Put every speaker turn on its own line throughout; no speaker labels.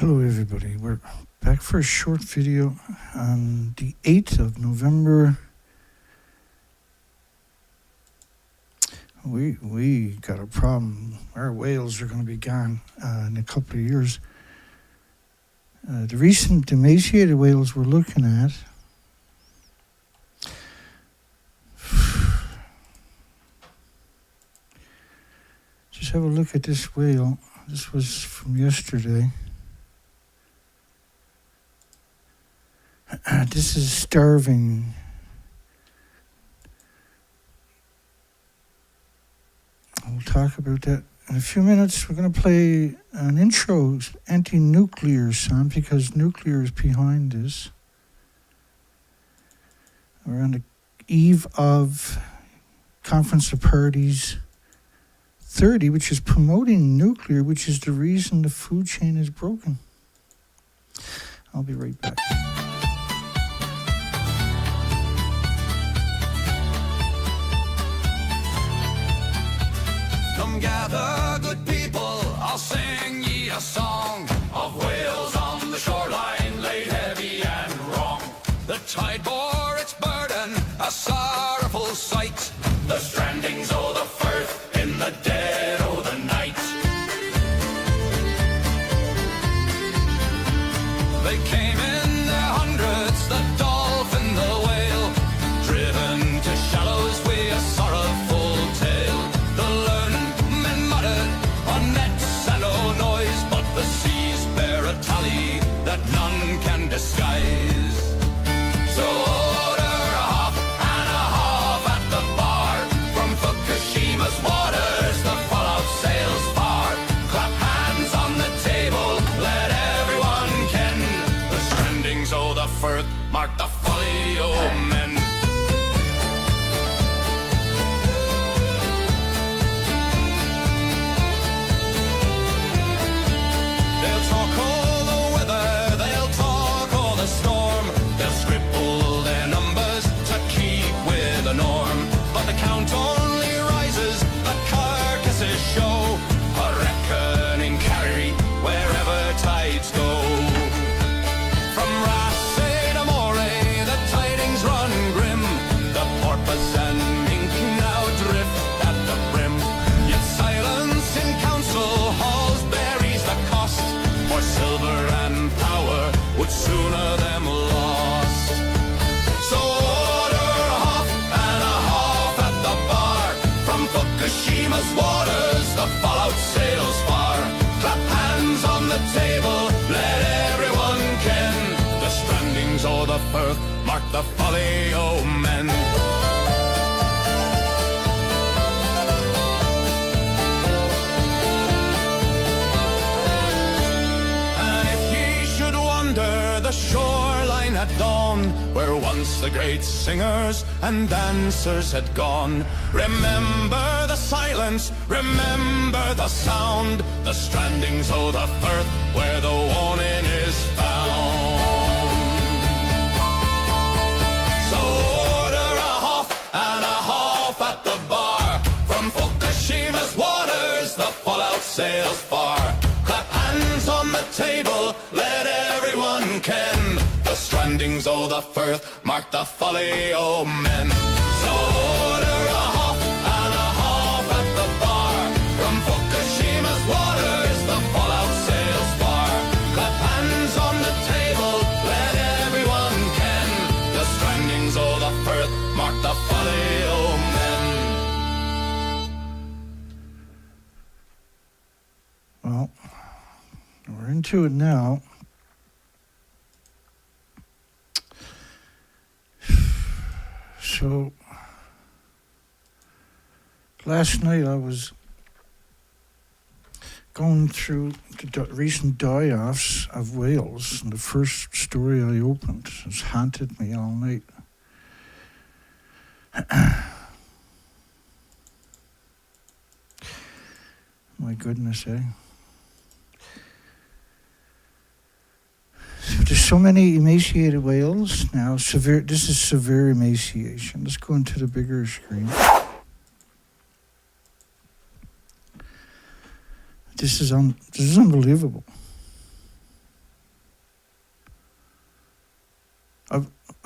Hello everybody, we're back for a short video on the 8th of November. We got a problem. Our whales are going to be gone in a couple of years. The recent emaciated whales we're looking at just have a look at this whale. This was from yesterday. This is starving. We'll talk about that in a few minutes. We're going to play an intro anti-nuclear song because nuclear is behind this. We're on the eve of Conference of Parties 30, which is promoting nuclear, which is the reason the food chain is broken. I'll be right back.
Come gather, good people, I'll sing ye a song of whales on the shoreline, laid heavy and wrong. The tide bore its burden, a sorrowful sight. The strandings o' the firth in the dead o' the night. They came in their hundreds, the dolphin, the whale, driven to shallows with a sorrowful tale. The learned men muttered on nets and no noise, but the seas bear a tally that none can disguise. So order a hop and a half at the bar. From Fukushima's waters, the fallout sails far. Clap hands on the table, let everyone ken. The strandings o' the firth mark the folly o' men. They'll talk all the weather, they'll talk all the storm. They'll scribble their numbers to keep with the norm. But the count only rises, the carcasses show a reckoning carry wherever tides go. From Rasse to Moray, the tidings run grim. The porpoise and mink now drift at the brim. Yet silence in council halls buries the cost, for silver and power would sooner them lost. So order a half and a half at the bar. From Fukushima's waters, the fallout sails far. Clap hands on the table, let everyone ken. The strandings o' the firth mark the folly o' men. And if ye should wander the shoreline at dawn, where once the great singers and dancers had gone, remember the silence, remember the sound. The strandings o' the firth where the warning is found. So order a half and a half at the bar. From Fukushima's waters, the fallout sails far. Clap hands on the table, let everyone ken. The strandings o' the firth mark the folly o' men. So order a half and a half at the bar. From Fukushima's waters, the fallout sails far. Clap hands on the table, let everyone ken. The strandings o' the firth mark the folly o' men.
Well, we're into it now. So, last night I was going through the recent die-offs of whales, and the first story I opened has haunted me all night. My goodness, eh? There's so many emaciated whales now. This is severe emaciation. Let's go into the bigger screen. This is unbelievable.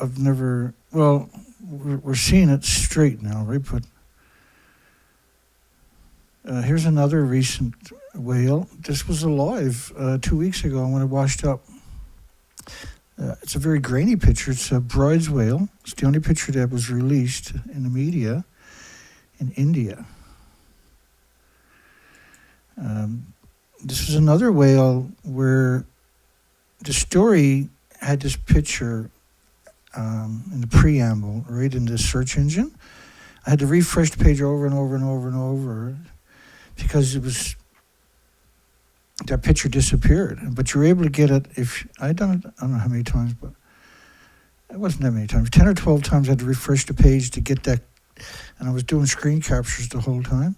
I've never, well, we're seeing it straight now, right? But here's another recent whale. This was alive 2 weeks ago when it washed up. It's a very grainy picture. It's a Bride's whale. It's the only picture that was released in the media in India. This was another whale where the story had this picture in the preamble, right in the search engine. I had to refresh the page over and over and over and over because it was, that picture disappeared. But you were able to get it if, I don't know how many times, but it wasn't that many times. 10 or 12 times I had to refresh the page to get that, and I was doing screen captures the whole time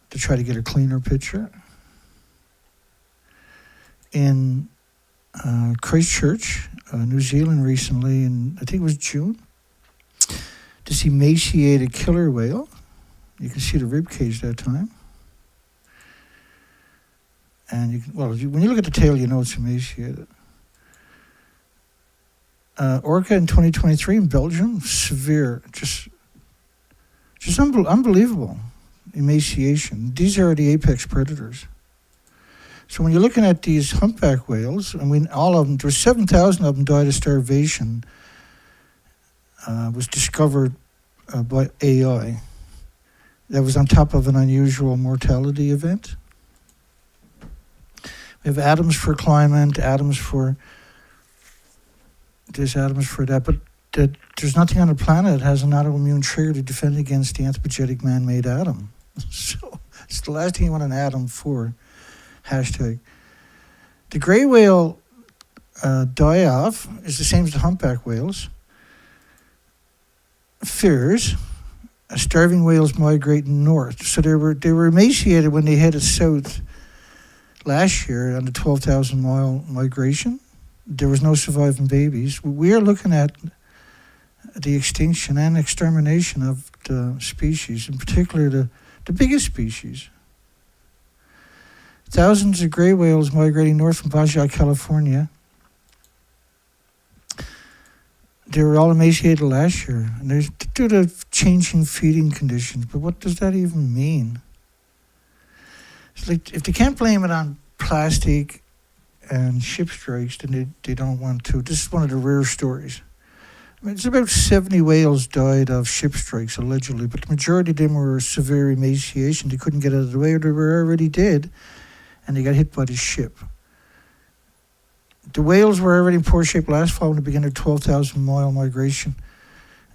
to try to get a cleaner picture. In Christchurch, New Zealand recently, in I think it was June, this emaciated killer whale. You can see the rib cage that time. And you can, well, when you look at the tail, you know it's emaciated. Orca in 2023 in Belgium, severe, just unbelievable emaciation. These are the apex predators. So when you're looking at these humpback whales, I mean, all of them, there were 7,000 of them died of starvation, was discovered by AI. That was on top of an unusual mortality event. We have atoms for climate, atoms for this, atoms for that, but there's nothing on the planet that has an autoimmune trigger to defend against the anthropogenic man-made atom. So it's the last thing you want an atom for. Hashtag. The gray whale die-off is the same as the humpback whales. Fears, starving whales migrate north. So they were emaciated when they headed south last year on the 12,000-mile migration. There was no surviving babies. We are looking at the extinction and extermination of the species, in particular the biggest species. Thousands of gray whales migrating north from Baja, California. They were all emaciated last year, and there's due to changing feeding conditions. But what does that even mean? It's like if they can't blame it on plastic and ship strikes, then they don't want to. This is one of the rare stories. I mean, it's about 70 whales died of ship strikes, allegedly, but the majority of them were severe emaciation. They couldn't get out of the way, or they were already dead, and they got hit by the ship. The whales were already in poor shape last fall when they began their 12,000-mile migration.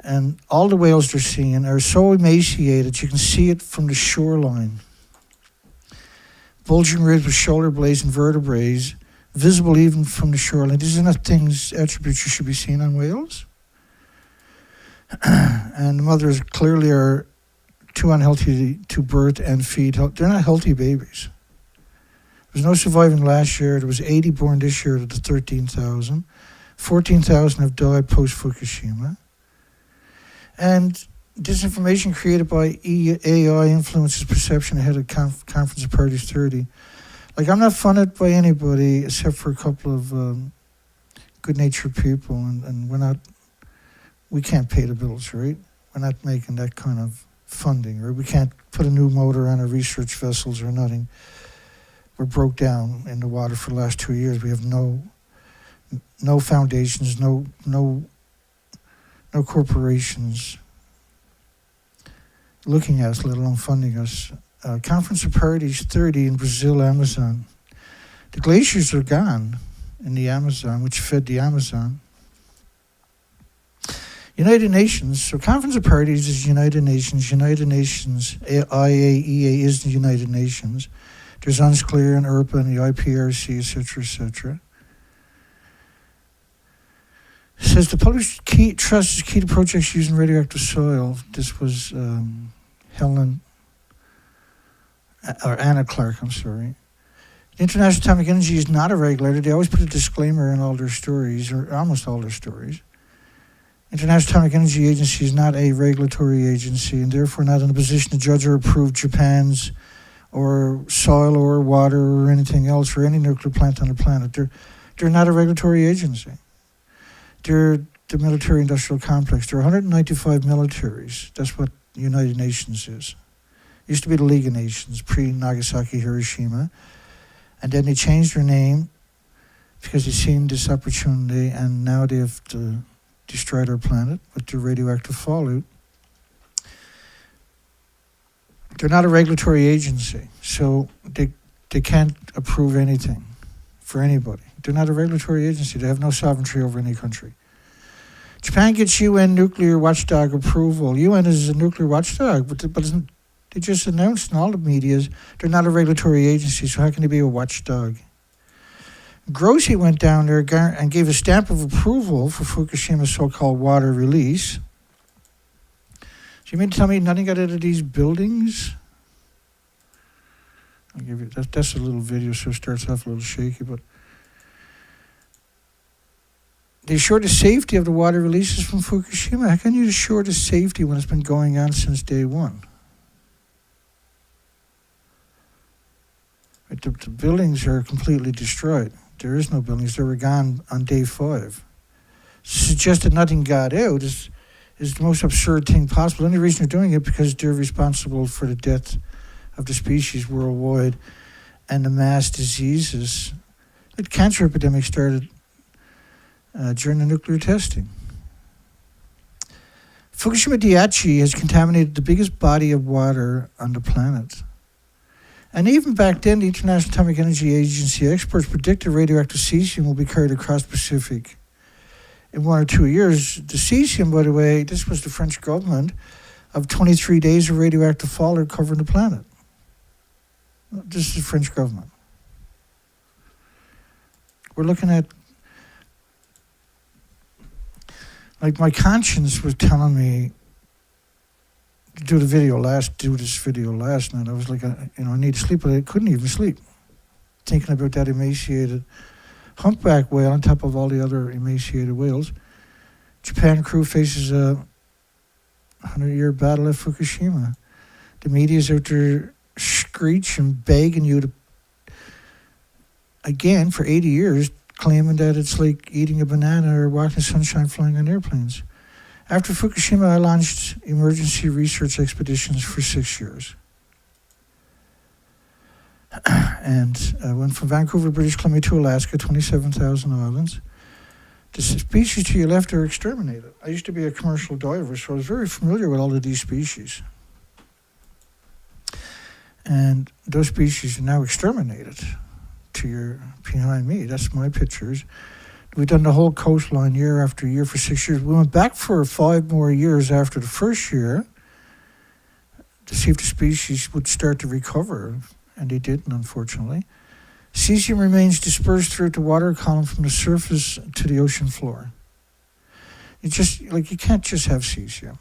And all the whales they're seeing are so emaciated, you can see it from the shoreline. Bulging ribs with shoulder blades and vertebrae, visible even from the shoreline. These are not things, attributes you should be seeing on whales. And the mothers clearly are too unhealthy to birth and feed. They're not healthy babies. There was no surviving last year. There was 80 born this year out of the 13,000. 14,000 have died post-Fukushima. And disinformation created by AI influences perception ahead of Conference of Parties 30. Like, I'm not funded by anybody except for a couple of good-natured people, and we can't pay the bills, right? We're not making that kind of funding, right? We can't put a new motor on our research vessels or nothing. We're broke down in the water for the last 2 years. We have no foundations, no corporations looking at us, let alone funding us. Conference of Parties 30 in Brazil, Amazon. The glaciers are gone in the Amazon, which fed the Amazon. United Nations, so Conference of Parties is United Nations. United Nations, IAEA is the United Nations. There's UNSCLEAR and IRPA and the IPRC, etc., etc. It says the public trust is key to projects using radioactive soil. This was Anna Clark, I'm sorry. The International Atomic Energy is not a regulator. They always put a disclaimer in all their stories, or almost all their stories. International Atomic Energy Agency is not a regulatory agency, and therefore not in a position to judge or approve Japan's or soil or water or anything else or any nuclear plant on the planet. They're not a regulatory agency. They're the military-industrial complex. There are 195 militaries. That's what the United Nations is. It used to be the League of Nations, pre-Nagasaki, Hiroshima. And then they changed their name because they seen this opportunity, and now they have destroyed our planet with the radioactive fallout. They're not a regulatory agency, so they can't approve anything for anybody. They're not a regulatory agency. They have no sovereignty over any country. Japan gets UN nuclear watchdog approval. UN is a nuclear watchdog, but they just announced in all the medias they're not a regulatory agency, so how can they be a watchdog? Grossi went down there and gave a stamp of approval for Fukushima's so-called water release. So you mean to tell me nothing got out of these buildings? I'll give you that's a little video, so it starts off a little shaky, but they assure the safety of the water releases from Fukushima. How can you assure the safety when it's been going on since day one? The buildings are completely destroyed. There is no buildings. They were gone on day 5. To suggest that nothing got out is the most absurd thing possible. The only reason they're doing it because they're responsible for the death of the species worldwide and the mass diseases. The cancer epidemic started during the nuclear testing. Fukushima Daiichi has contaminated the biggest body of water on the planet. And even back then, the International Atomic Energy Agency experts predicted radioactive cesium will be carried across the Pacific in 1 or 2 years. The cesium, by the way, this was the French government, of 23 days of radioactive fallout covering the planet. This is the French government. We're looking at, like, my conscience was telling me to do this video last night. I was like, I need to sleep, but I couldn't even sleep. Thinking about that emaciated humpback whale on top of all the other emaciated whales. Japan crew faces a 100-year battle at Fukushima. The media's out there screeching, begging you to, again, for 80 years, claiming that it's like eating a banana or walking in sunshine flying on airplanes. After Fukushima, I launched emergency research expeditions for 6 years. And I went from Vancouver, British Columbia to Alaska, 27,000 islands. The species to your left are exterminated. I used to be a commercial diver, so I was very familiar with all of these species. And those species are now exterminated behind me. That's my pictures. We've done the whole coastline year after year for 6 years. We went back for 5 more years after the first year to see if the species would start to recover, and they didn't, unfortunately. Cesium remains dispersed throughout the water column from the surface to the ocean floor. You can't just have cesium.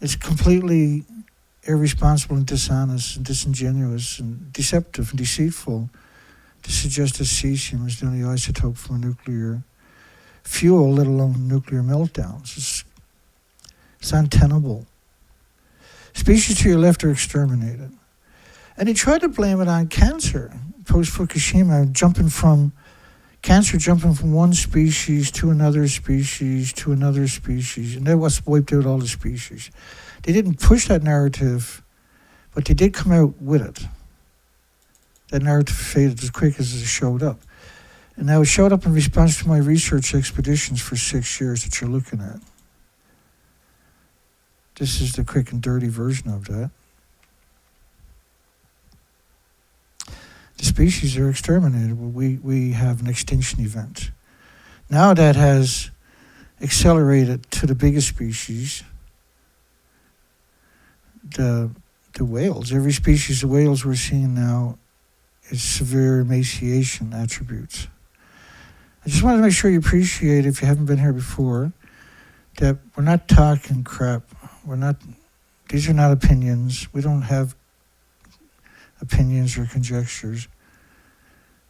It's completely irresponsible and dishonest and disingenuous and deceptive and deceitful to suggest that cesium is the only isotope from a nuclear fuel, let alone nuclear meltdowns. It's untenable. Species to your left are exterminated. And he tried to blame it on cancer, post-Fukushima, jumping from one species to another species to another species, and that was wiped out all the species. They didn't push that narrative, but they did come out with it. That narrative faded as quick as it showed up. And now it showed up in response to my research expeditions for 6 years that you're looking at. This is the quick and dirty version of that. The species are exterminated. We have an extinction event. Now that has accelerated to the biggest species, the whales. Every species of whales we're seeing now is severe emaciation attributes. I just want to make sure you appreciate, if you haven't been here before, that we're not talking crap. These are not opinions. We don't have opinions or conjectures.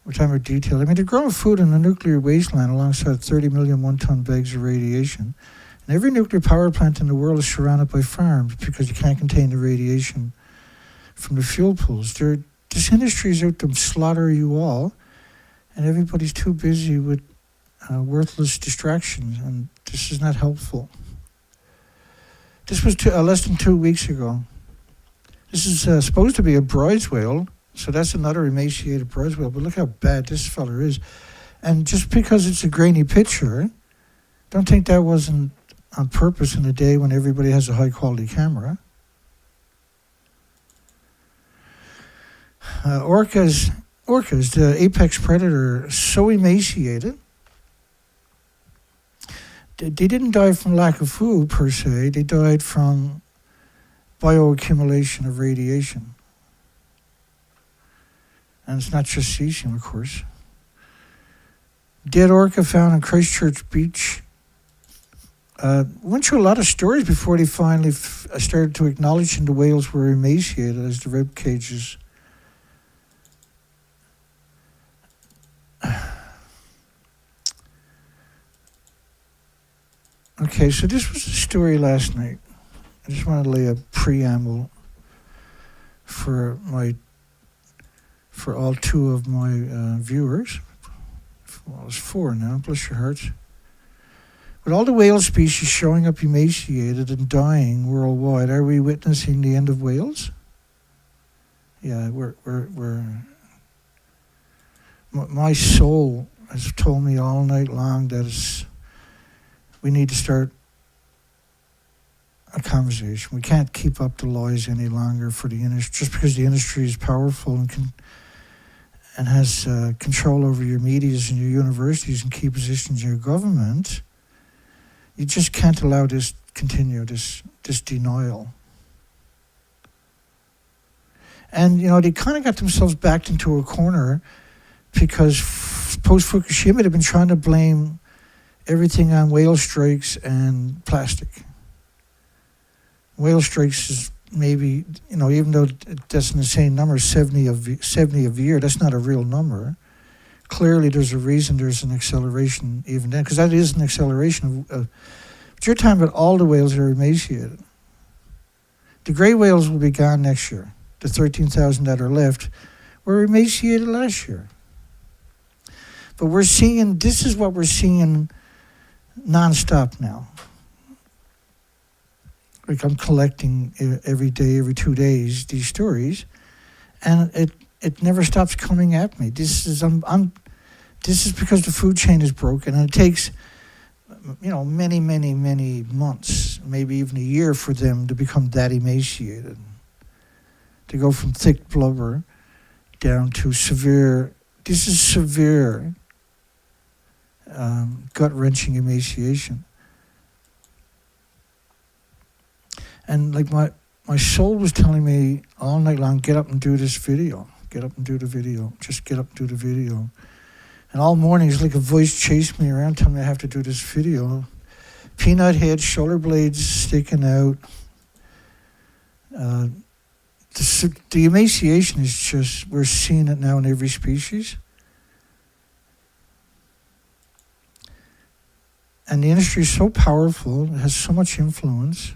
We're talking about detail. I mean, they're growing food in a nuclear wasteland alongside 30 million one-ton bags of radiation. And every nuclear power plant in the world is surrounded by farms because you can't contain the radiation from the fuel pools. This industry is out to slaughter you all, and everybody's too busy with worthless distractions, and this is not helpful. This was less than 2 weeks ago. This is supposed to be a bronze whale, so that's another emaciated bronze whale, but look how bad this feller is. And just because it's a grainy picture, don't think that wasn't on purpose in a day when everybody has a high-quality camera. Orcas, the apex predator, so emaciated. They didn't die from lack of food, per se. They died from bioaccumulation of radiation. And it's not just cesium, of course. Dead orca found on Christchurch Beach. Went through a lot of stories before they finally started to acknowledge the whales were emaciated as the rib cages. Okay, so this was the story last night. I just want to lay a preamble for all two of my viewers. Well, it's 4 now, bless your hearts. With all the whale species showing up emaciated and dying worldwide, are we witnessing the end of whales? Yeah, we're my soul has told me all night long that we need to start a conversation. We can't keep up the lies any longer for the industry. Just because the industry is powerful and has control over your medias and your universities and key positions in your government, you just can't allow this continue, this denial. And, they kind of got themselves backed into a corner because post-Fukushima, they've been trying to blame everything on whale strikes and plastic. Whale strikes is maybe, even though that's an insane number, 70 a year, that's not a real number. Clearly there's a reason there's an acceleration even then, because that is an acceleration. But you're talking about all the whales that are emaciated. The grey whales will be gone next year. The 13,000 that are left were emaciated last year. But this is what we're seeing non-stop now. Like I'm collecting every day, every 2 days, these stories, and it never stops coming at me. This is because the food chain is broken, and it takes many, many, many months, maybe even a year, for them to become that emaciated, to go from thick blubber down to severe. This is severe gut-wrenching emaciation. And like my soul was telling me all night long, get up and do this video. Get up and do the video. Just get up and do the video. And all morning it's like a voice chased me around telling me I have to do this video. Peanut head, shoulder blades sticking out. The emaciation is just, we're seeing it now in every species. And the industry is so powerful, it has so much influence,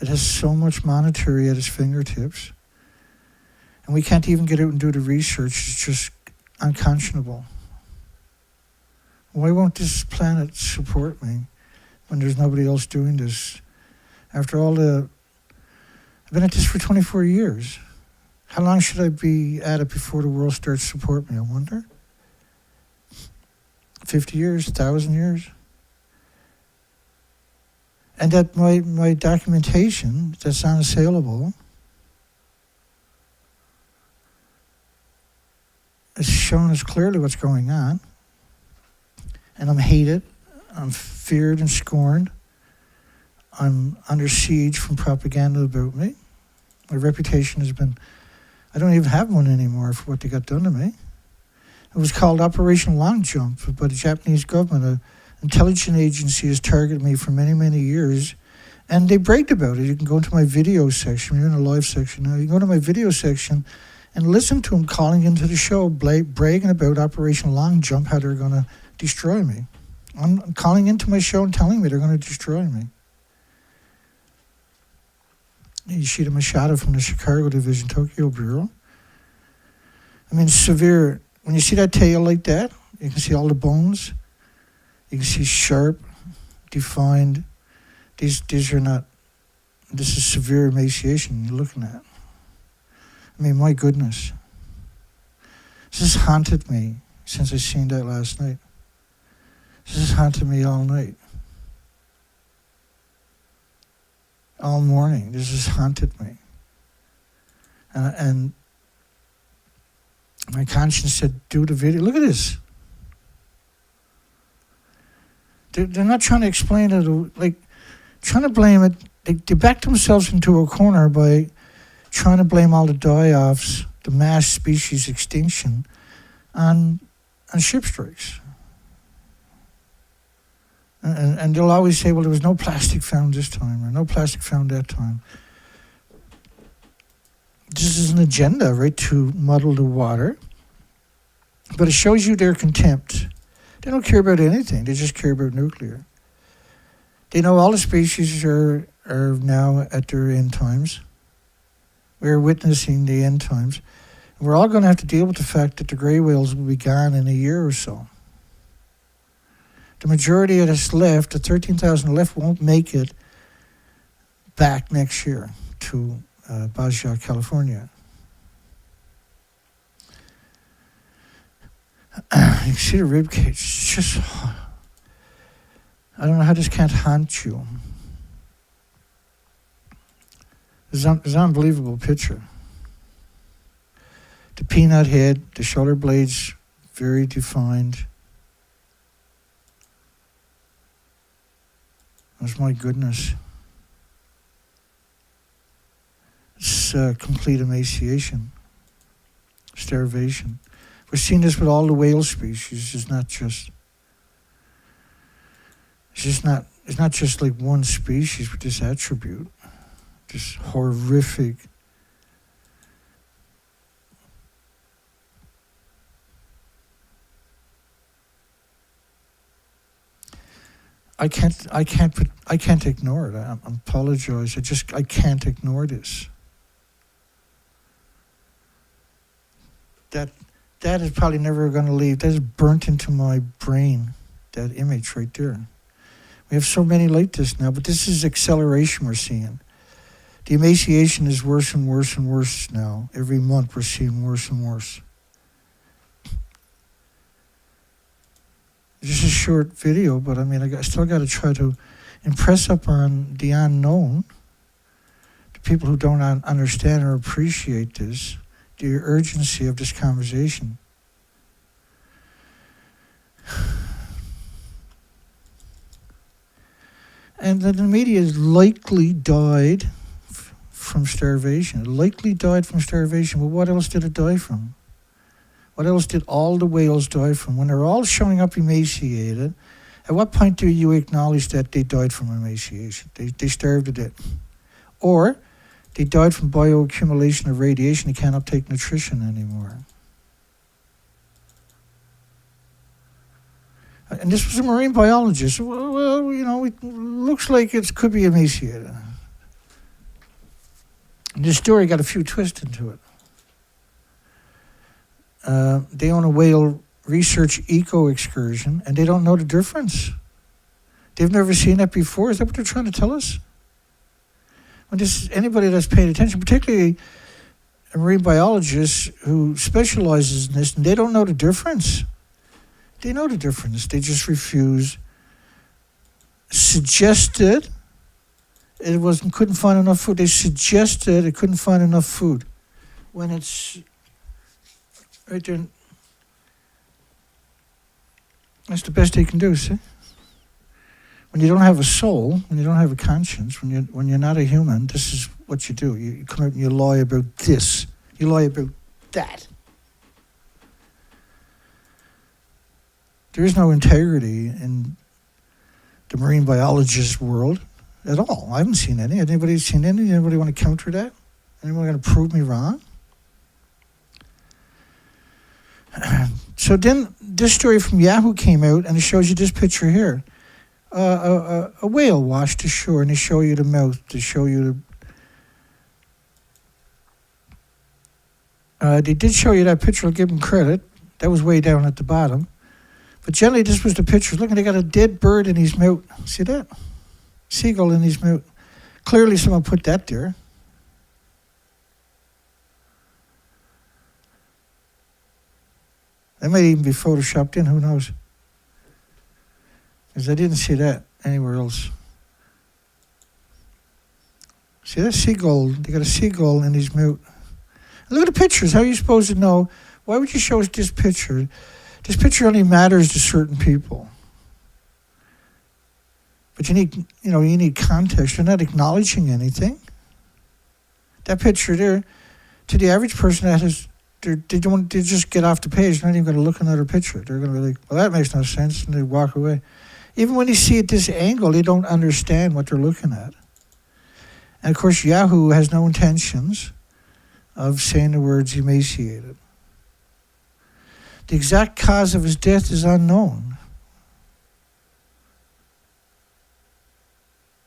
it has so much monetary at its fingertips, and we can't even get out and do the research. It's just unconscionable. Why won't this planet support me when there's nobody else doing this? After all I've been at this for 24 years. How long should I be at it before the world starts to support me, I wonder? 50 years, 1,000 years? And that my documentation that's unassailable is showing us clearly what's going on. And I'm hated, I'm feared and scorned. I'm under siege from propaganda about me. My reputation has been, I don't even have one anymore for what they got done to me. It was called Operation Long Jump by the Japanese government. An intelligence agency has targeted me for many, many years, and they bragged about it. You can go into my video section. You're in the live section now. You can go to my video section and listen to them calling into the show, bragging about Operation Long Jump, how they're going to destroy me. I'm calling into my show and telling me they're going to destroy me. Yoshida Machado from the Chicago Division, Tokyo Bureau. I mean, severe. When you see that tail like that, you can see all the bones. You can see sharp, defined. These are not. This is severe emaciation you're looking at. I mean, my goodness. This has haunted me since I seen that last night. This has haunted me all night. All morning, this has haunted me. And my conscience said, do the video. Look at this. They're not trying to explain it, like, trying to blame it. They back themselves into a corner by trying to blame all the die-offs, the mass species extinction, on ship strikes. And they'll always say, well, there was no plastic found this time, or no plastic found that time. This is an agenda, right, to muddle the water. But it shows you their contempt. They don't care about anything. They just care about nuclear. They know all the species are now at their end times. We're witnessing the end times. And we're all going to have to deal with the fact that the grey whales will be gone in a year or so. The majority of us left, the 13,000 left, won't make it back next year to Baja, California. You see the ribcage. It's just, I don't know how this can't haunt you. It's an unbelievable picture. The peanut head, the shoulder blades, very defined. That's my goodness. It's complete emaciation, starvation. We're seeing this with all the whale species. It's not just like one species with this attribute, this horrific. I can't ignore it. I apologize. I can't ignore this. That is probably never going to leave. That is burnt into my brain, that image right there. We have so many like this now, but this is acceleration we're seeing. The emaciation is worse and worse and worse now. Every month we're seeing worse and worse. Just a short video, but I mean, I still got to try to impress upon the unknown, the people who don't understand or appreciate this, the urgency of this conversation. And then the media has likely died from starvation. It likely died from starvation. Well, what else did it die from? What else did all the whales die from? When they're all showing up emaciated, at what point do you acknowledge that they died from emaciation? They starved to death. Or they died from bioaccumulation of radiation. They can't uptake nutrition anymore. And this was a marine biologist. Well, you know, it looks like it could be emaciated. And this story got a few twists into it. They own a whale research eco excursion, and they don't know the difference. They've never seen that before. Is that what they're trying to tell us? When this is anybody that's paying attention, particularly a marine biologist who specializes in this, and they don't know the difference. They know the difference. They just refuse. Suggested it couldn't find enough food. They suggested it couldn't find enough food. When it's right there, that's the best they can do, see? When you don't have a soul, when you don't have a conscience, when you're not a human, this is what you do. You come out and you lie about this. You lie about that. There is no integrity in the marine biologist world at all. I haven't seen any. Anybody seen any? Anybody want to counter that? Anyone going to prove me wrong? So then this story from Yahoo came out, and it shows you this picture here. A whale washed ashore, and they show you the mouth, to show you the... they did show you that picture, I'll give them credit. That was way down at the bottom. But generally, this was the picture. Look, they got a dead bird in his mouth. See that? Seagull in his mouth. Clearly, someone put that there. That might even be photoshopped in, who knows? Because I didn't see that anywhere else. See that seagull? They got a seagull in his mouth. Look at the pictures. How are you supposed to know? Why would you show us this picture? This picture only matters to certain people. But you need context. You're not acknowledging anything. That picture there, to the average person, they just get off the page. They're not even going to look at another picture. They're going to be like, well, that makes no sense, and they walk away. Even when they see it this angle, they don't understand what they're looking at. And of course, Yahoo has no intentions of saying the words emaciated. The exact cause of his death is unknown.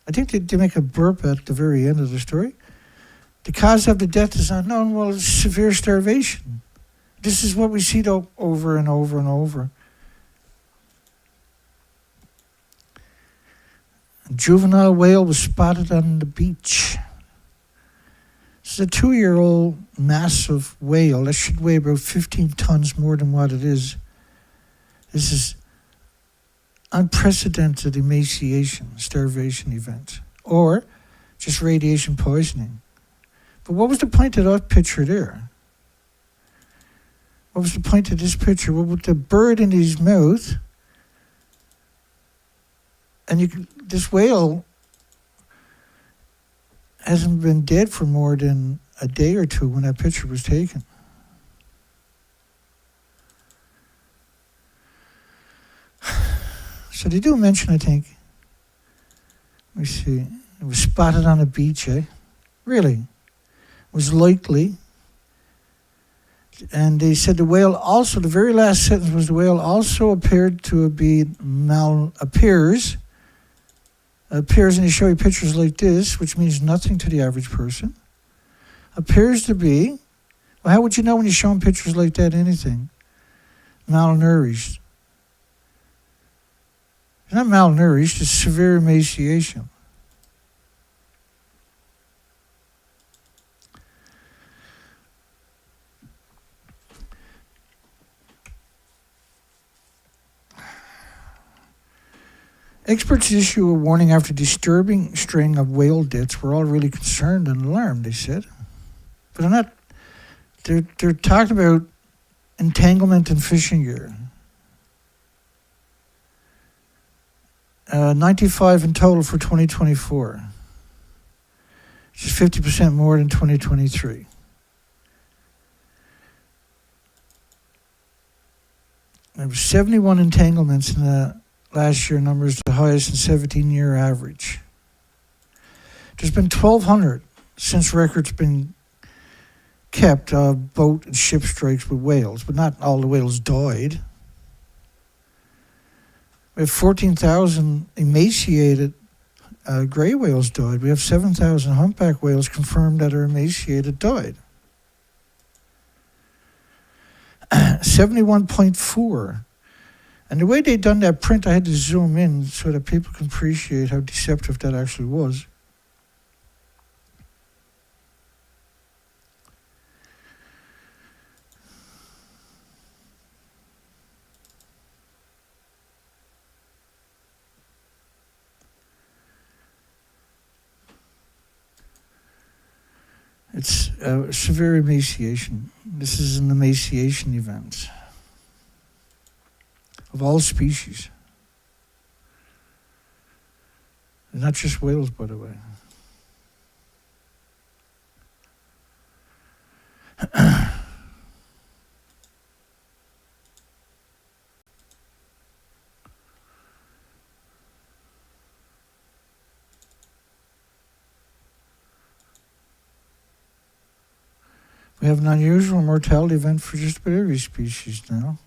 I think they make a burp at the very end of the story. The cause of the death is unknown. Well, it's severe starvation. This is what we see over and over and over. A juvenile whale was spotted on the beach. This is a 2-year-old massive whale that should weigh about 15 tons more than what it is. This is unprecedented emaciation, starvation event, or just radiation poisoning. But what was the point of that picture there? What was the point of this picture? Well, with the bird in his mouth, and this whale hasn't been dead for more than a day or two when that picture was taken. So they do mention, I think, let me see, it was spotted on a beach, eh? Really? It was likely. And they said the whale also, the very last sentence was the whale also appeared to be appears, and they show you pictures like this, which means nothing to the average person. Appears to be, well, how would you know when you're showing pictures like that anything? Malnourished. It's not malnourished, it's severe emaciation. Experts issue a warning after disturbing string of whale deaths. We're all really concerned and alarmed, they said. But they're talking about entanglement and fishing gear. 95 in total for 2024. Which is 50% more than 2023. There were 71 entanglements in the last year, numbers the highest in 17-year average. There's been 1,200 since records been kept of boat and ship strikes with whales, but not all the whales died. We have 14,000 emaciated gray whales died. We have 7,000 humpback whales confirmed that are emaciated died. 71.4. And the way they done that print, I had to zoom in so that people can appreciate how deceptive that actually was. It's severe emaciation. This is an emaciation event of all species. Not just whales, by the way. We have an unusual mortality event for just about every species now.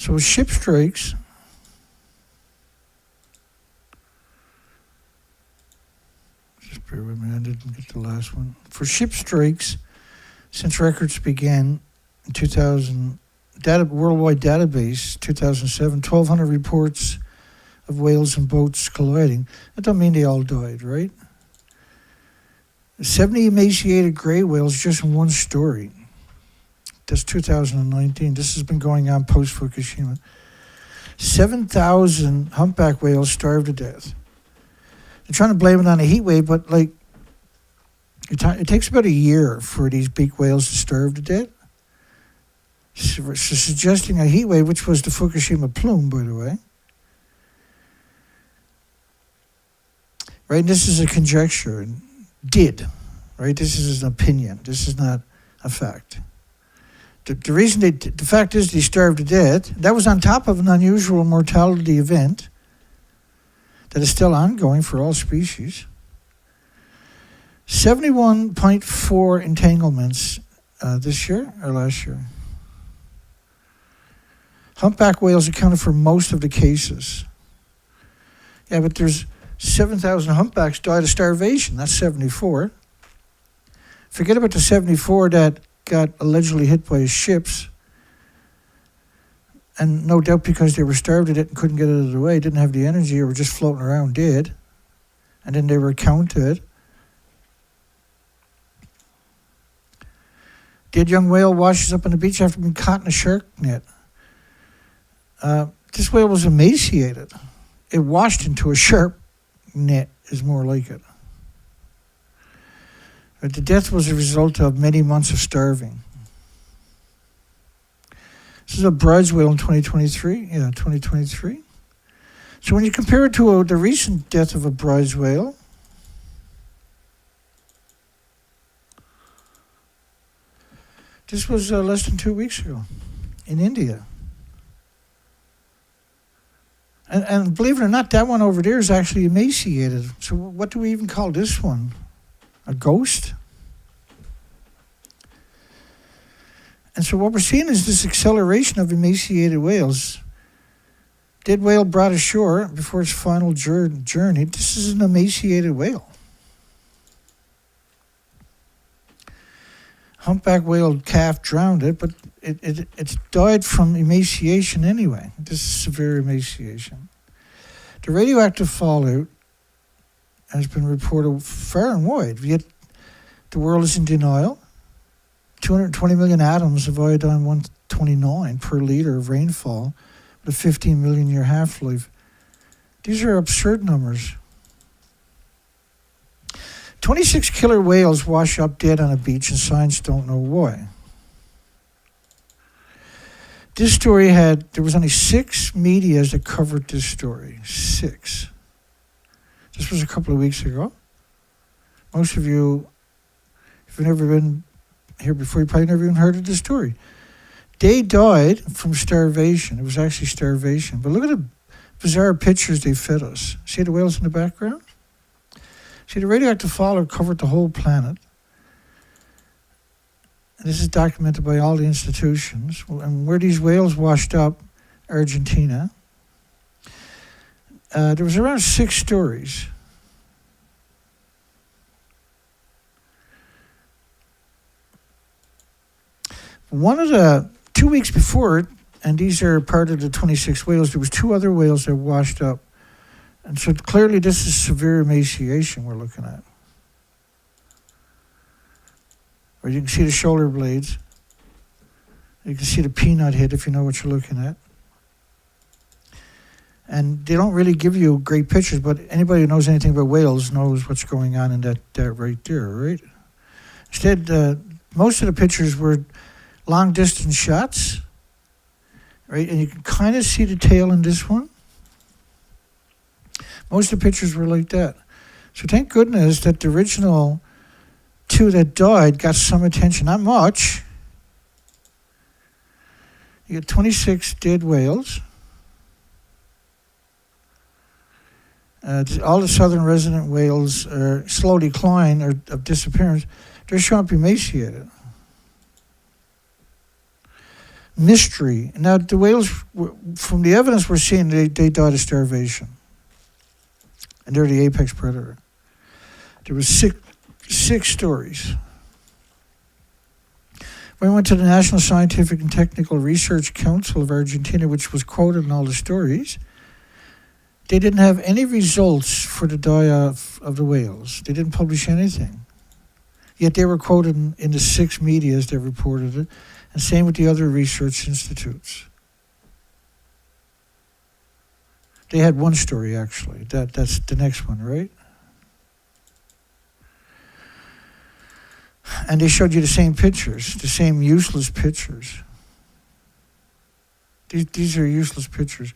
So ship strikes, just bear with me, I didn't get the last one. For ship strikes, since records began in 2000, worldwide database, 2007, 1,200 reports of whales and boats colliding. That don't mean they all died, right? 70 emaciated gray whales just in one story. That's 2019. This has been going on post-Fukushima. 7,000 humpback whales starved to death. They're trying to blame it on a heat wave, but like it takes about a year for these beak whales to starve to death. So suggesting a heat wave, which was the Fukushima plume, by the way. Right, and this is a conjecture. Right? This is an opinion. This is not a fact. The reason the fact is they starved to death. That was on top of an unusual mortality event that is still ongoing for all species. 71.4 entanglements this year or last year. Humpback whales accounted for most of the cases. Yeah, but there's 7,000 humpbacks died of starvation. That's 74. Forget about the 74 that got allegedly hit by ships, and no doubt because they were starved to death and couldn't get out of the way, didn't have the energy, or were just floating around dead, and then they were counted. Dead young whale washes up on the beach after being caught in a shark net. This whale was emaciated. It washed into a shark net, is more like it. But the death was a result of many months of starving. This is a bronze whale in 2023. Yeah, 2023. So when you compare it to the recent death of a bronze whale, this was less than 2 weeks ago in India. And believe it or not, that one over there is actually emaciated. So what do we even call this one? A ghost? And so what we're seeing is this acceleration of emaciated whales. Dead whale brought ashore before its final journey. This is an emaciated whale. Humpback whale calf drowned it, but it's died from emaciation anyway. This is severe emaciation. The radioactive fallout has been reported far and wide, yet the world is in denial. 220 million atoms of iodine-129 per liter of rainfall with a 15 million year half-life. These are absurd numbers. 26 killer whales wash up dead on a beach, and science don't know why. This story there was only 6 medias that covered this story. 6. This was a couple of weeks ago. Most of you, if you've never been here before, you probably never even heard of this story. They died from starvation. It was actually starvation. But look at the bizarre pictures they fed us. See the whales in the background? See, the radioactive fallout covered the whole planet. And this is documented by all the institutions. And where these whales washed up, Argentina, there was around 6 stories. One of the 2 weeks before it, and these are part of the 26 whales, there was 2 other whales that washed up. And so clearly this is severe emaciation we're looking at. Or you can see the shoulder blades. You can see the peanut head if you know what you're looking at. And they don't really give you great pictures, but anybody who knows anything about whales knows what's going on in that right there, right? Instead, most of the pictures were long distance shots, right? And you can kind of see the tail in this one. Most of the pictures were like that. So thank goodness that the original 2 that died got some attention. Not much. You get 26 dead whales. All the southern resident whales are slow decline or of disappearance. They're showing up emaciated. mystery. Now, the whales, from the evidence we're seeing, they died of starvation. And they're the apex predator. There was six stories. When we went to the National Scientific and Technical Research Council of Argentina, which was quoted in all the stories, they didn't have any results for the die-off of the whales. They didn't publish anything. Yet they were quoted in the 6 medias that reported it, and same with the other research institutes. They had one story, actually. That's the next one, right? And they showed you the same pictures, the same useless pictures. These are useless pictures.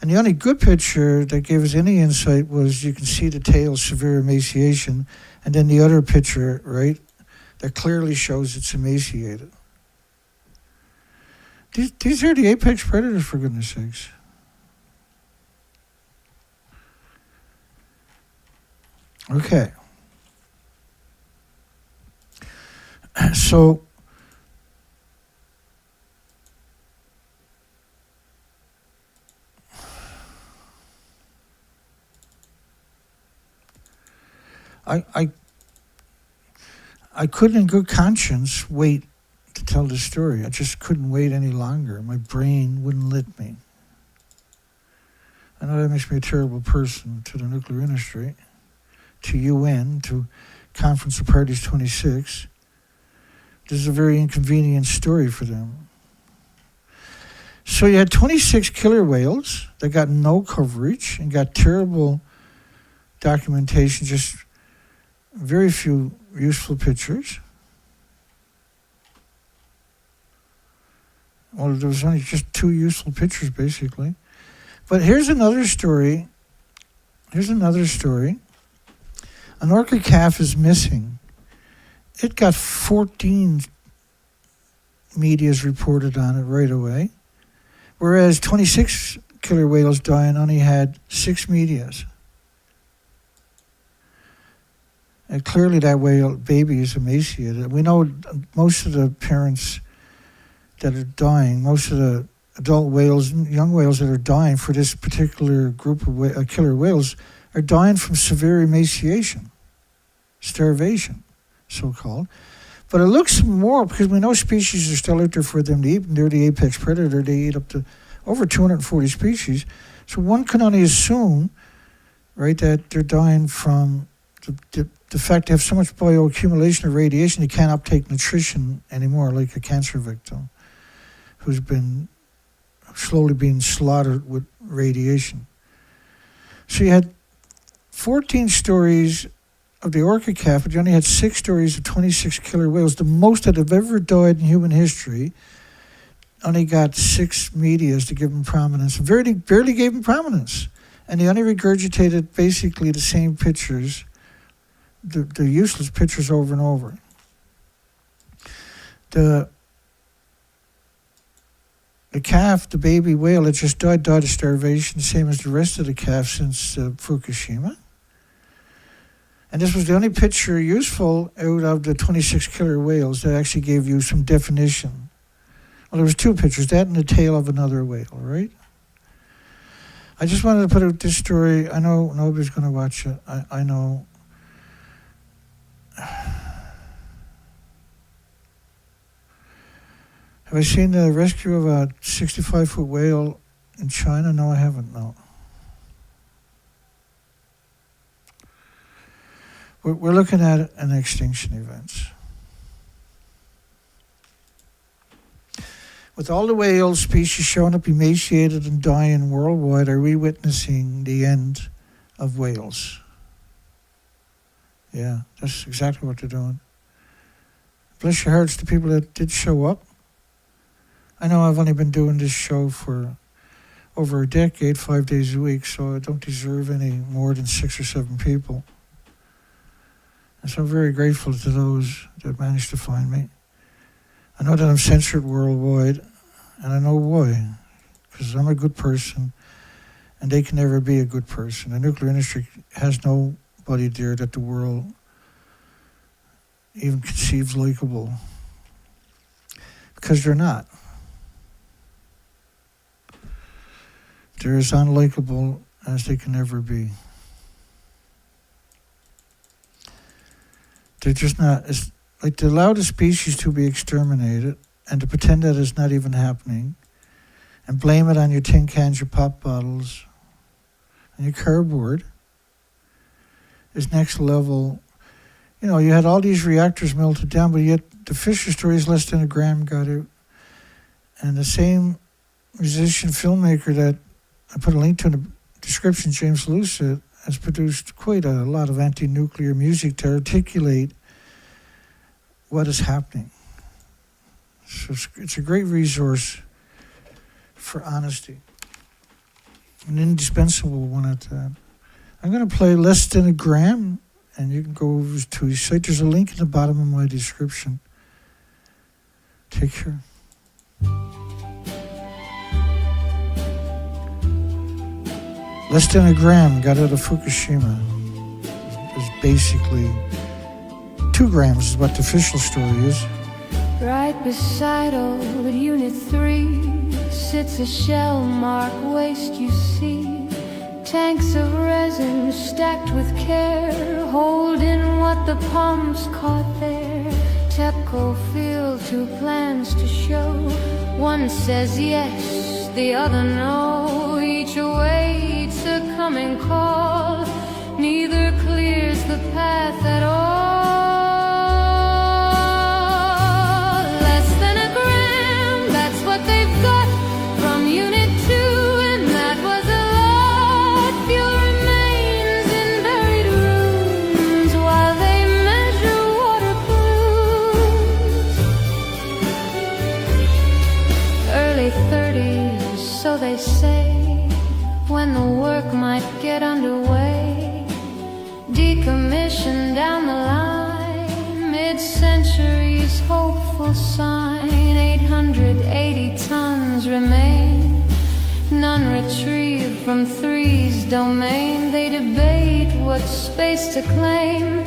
And the only good picture that gave us any insight was you can see the tail, severe emaciation, and then the other picture, right, that clearly shows it's emaciated. These are the apex predators, for goodness sakes. Okay. So, I couldn't in good conscience wait to tell the story. I just couldn't wait any longer. My brain wouldn't let me. I know that makes me a terrible person to the nuclear industry, to UN, to Conference of Parties 26. This is a very inconvenient story for them. So you had 26 killer whales that got no coverage and got terrible documentation, just very few useful pictures. Well, there was only just 2 useful pictures, basically. But here's another story. An orca calf is missing. It got 14 medias reported on it right away, whereas 26 killer whales dying only had 6 medias. And clearly that whale baby is emaciated. We know most of the parents that are dying, most of the adult whales, young whales that are dying for this particular group of killer whales are dying from severe emaciation, starvation, so-called. But it looks more, because we know species are still out there for them to eat, and they're the apex predator. They eat up to over 240 species. So one can only assume, right, that they're dying from the fact they have so much bioaccumulation of radiation they can't uptake nutrition anymore, like a cancer victim who's been slowly being slaughtered with radiation. So you had 14 stories of the orca calf, but you only had 6 stories of 26 killer whales, the most that have ever died in human history. Only got 6 medias to give them prominence. Barely gave them prominence. And they only regurgitated basically the same pictures, the useless pictures over and over. The calf, the baby whale that just died of starvation, same as the rest of the calf since Fukushima. And this was the only picture useful out of the 26 killer whales that actually gave you some definition. Well, there was 2 pictures, that and the tail of another whale, right? I just wanted to put out this story. I know nobody's going to watch it. I know. Have I seen the rescue of a 65-foot whale in China? No, I haven't, no. We're looking at an extinction event. With all the whale species showing up emaciated and dying worldwide, are we witnessing the end of whales? Yeah, that's exactly what they're doing. Bless your hearts to people that did show up. I know I've only been doing this show for over a decade, 5 days a week, so I don't deserve any more than 6 or 7 people. And so I'm very grateful to those that managed to find me. I know that I'm censored worldwide, and I know why. Because I'm a good person, and they can never be a good person. The nuclear industry has nobody there that the world even conceives likable. Because they're not. They're as unlikable as they can ever be. They're just not. It's like to allow the species to be exterminated and to pretend that it's not even happening and blame it on your tin cans, your pop bottles, and your cardboard is next level. You know, you had all these reactors melted down, but yet the Fisher story is less than a gram got out. And the same musician, filmmaker that I put a link to in the description, James Lucid, has produced quite a lot of anti-nuclear music to articulate what is happening. So it's a great resource for honesty. An indispensable one at that. I'm going to play Less Than a Gram, and you can go over to his site. There's a link in the bottom of my description. Take care. Less than a gram got out of Fukushima. It's basically 2 grams is what the official story is.
Right beside old Unit 3 sits a shell-marked waste you see. Tanks of resin stacked with care, holding what the pumps caught there. TEPCO field 2 plans to show. One says yes, the other no. Each awaits a coming call. Neither clears the path at all. Less than a gram, that's what they've got from Unit 2, and that was a lot. Fuel remains in buried rooms while they measure water plumes. Early 30s, so they say, when the work might get underway. Decommission down the line, mid-century's hopeful sign. 880 tons remain, none retrieved from 3's domain. They debate what space to claim.